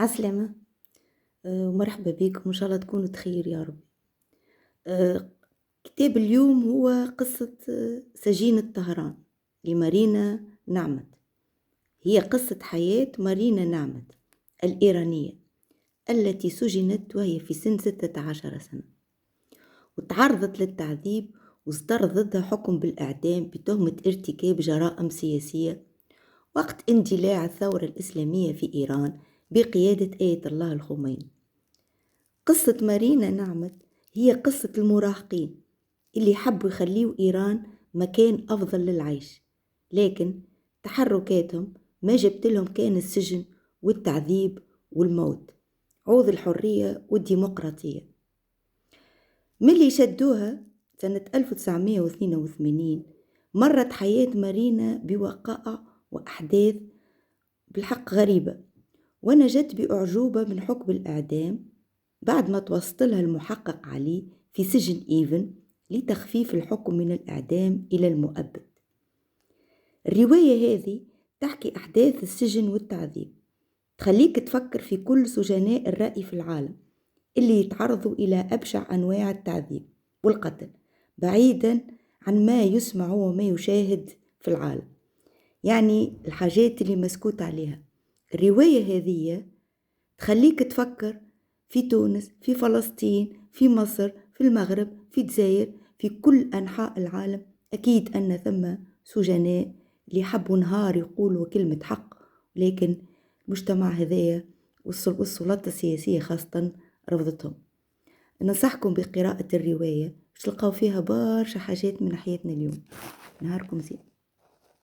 عسلامة. ومرحبا بكم، إن شاء الله تكونوا تخير يا رب. كتاب اليوم هو قصة سجينة طهران لمارينا نعمت. هي قصة حياة مارينا نعمت الإيرانية التي سجنت وهي في سن 16 سنة، وتعرضت للتعذيب وصدر ضدها حكم بالإعدام بتهمة ارتكاب جرائم سياسية وقت اندلاع الثورة الإسلامية في إيران بقيادة آية الله الخميني. قصة مارينا نعمت هي قصة المراهقين اللي حبوا يخليوا إيران مكان أفضل للعيش، لكن تحركاتهم ما جبت لهم كان السجن والتعذيب والموت عوض الحرية والديمقراطية. من اللي شدوها سنة 1982 مرت حياة مارينا بوقائع وأحداث بالحق غريبة، ونجت بأعجوبة من حكم الإعدام بعد ما توصلها المحقق علي في سجن إيفن لتخفيف الحكم من الإعدام إلى المؤبد. الرواية هذه تحكي أحداث السجن والتعذيب، تخليك تفكر في كل سجناء الرأي في العالم اللي يتعرضوا إلى أبشع أنواع التعذيب والقتل بعيدا عن ما يسمع وما يشاهد في العالم، يعني الحاجات اللي مسكوت عليها. الرواية هذه تخليك تفكر في تونس، في فلسطين، في مصر، في المغرب، في الجزائر، في كل أنحاء العالم. أكيد أن ثم سجناء اللي حبوا نهار يقولوا كلمة حق، لكن المجتمع هذايا والسلطة السياسية خاصة رفضتهم. ننصحكم بقراءة الرواية، باش تلقاو فيها برشا حاجات من حياتنا اليوم. نهاركم زين.